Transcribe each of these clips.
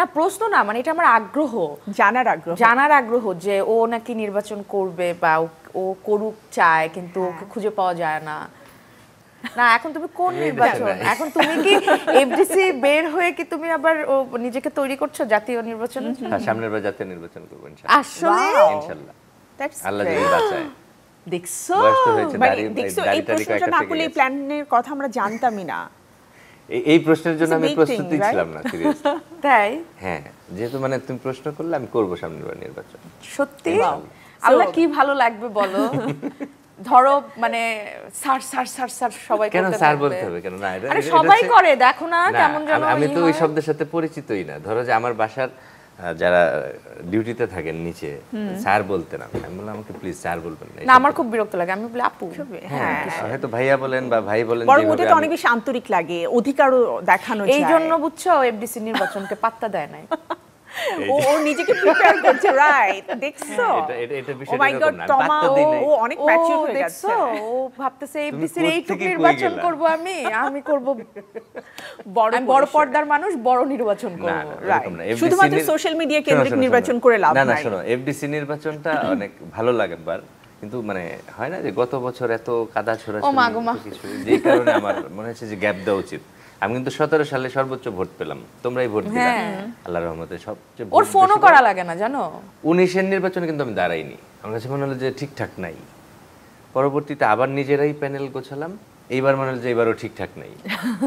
না প্রশ্ন না, মানে এটা আমার আগ্রহ, জানার আগ্রহ যে ও নাকি নির্বাচন করবে বা ও করুক চায়, কিন্তু ওকে খুঁজে পাওয়া যায় না। না এখন তুমি কোন নির্বাচন, এখন তুমি কি এফডিসি বের হয়ে কি তুমি আবার নিজেকে তৈরি করছো জাতীয় নির্বাচনে? সামনের বার জাতীয় নির্বাচন করব ইনশাআল্লাহ। আসলে ইনশাআল্লাহ আল্লাহ যদি বাঁচায়। দেখছো দেখছো এই প্রশ্নটা না করলে এই প্ল্যানের কথা আমরা জানতামই না। এই প্রশ্নের জন্য আমি প্রস্তুতই ছিলাম না সিরিয়াসলি। তাই? হ্যাঁ, যেহেতু মানে তুমি প্রশ্ন করলে আমি করব সামনের বার নির্বাচন। সত্যি? আল্লাহ কি ভালো লাগবে বলো। ধরো মানে স্যার স্যার স্যার স্যার সবাই করতে, কেন স্যার বলতে হবে কেন? না আরে সবাই করে, দেখো না কেমন যেন। আমি তো ওই শব্দের সাথে পরিচিতই না। ধরো যে আমার বাসার যারা ডিউটিতে থাকেন নিচে স্যার বলতেন, আমি বললাম আমাকে প্লিজ স্যার বলবেন না। না আমার খুব বিরক্ত লাগে, আমি বলি আপু। হ্যাঁ হয়তো ভাইয়া বলেন বা ভাই বলেন, বড় মধ্যে তো অনেক বেশি আন্তরিক লাগে, অধিকারও দেখানো যায়। এই জন্য বুঝছো এফডিসি নির্বাচনকে পাত্তা দেয় নাই। ও নিজেকে প্রিপেয়ার করছে, রাইট? দেখছো এটা ও মাই গড, টমা ও অনেক ম্যাচিউর হয়ে গেছে। ও ভাবতেছে এফডিসির এইটুকু নির্বাচন করব, আমি করব বড় পর্দার মানুষ, বড় নির্বাচন করব। রাইট, শুধুমাত্র সোশ্যাল মিডিয়া কেন্দ্রিক নির্বাচন করে লাভ নাই। না শোনো, এফডিসি নির্বাচনটা অনেক ভালো লাগবার, কিন্তু মানে হয় না যে গত বছর এত কাদা ছোড়াছুড়ি কিছু, যে কারণে আমার মনে হচ্ছে যে গ্যাপ দেওয়া উচিত। আমি কিন্তু 17 সালে সর্বোচ্চ ভোট পেলাম, তোমরাই ভোট দিলে আল্লাহর রহমতে সবচেয়ে। ওর ফোনও করা লাগে না জানো। 19 এর নির্বাচনে কিন্তু আমি দাঁড়াইনি, আমার কাছে মনে হলো যে ঠিকঠাক নাই। পরবর্তীতে আবার নিজেরাই প্যানেল গোছালাম, এইবার মনে হলো যে এবারও ঠিকঠাক নাই,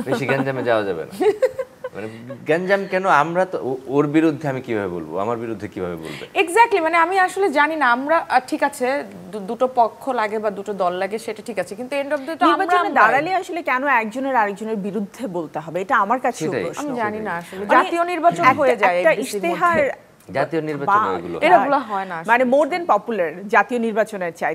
বেশি গ্যাঞ্জামে যাওয়া যাবে না। মানে গ্যাঞ্জাম কেন? আমরা তো ওর বিরুদ্ধে আমি কিভাবে বলবো, আমার বিরুদ্ধে কিভাবে বলবে? এক্স্যাক্টলি, মানে আমি আসলে জানি না। আমরা ঠিক আছে দুটো পক্ষ লাগে বা দুটো দল লাগে, সেটা ঠিক আছে, কিন্তু এন্ড অফ দ্য ডে আমরা দাঁড়ালে আসলে কেন একজনের আরেকজনের বিরুদ্ধে বলতে হবে, এটা আমার কাছে প্রশ্ন। আমি জানি না আসলে জাতীয় নির্বাচন হয়ে যায় একটা ইশতেহার, জাতীয় নির্বাচন এগুলো হয় না মানে মোর দেন পপুলার জাতীয় নির্বাচনের চাইতে।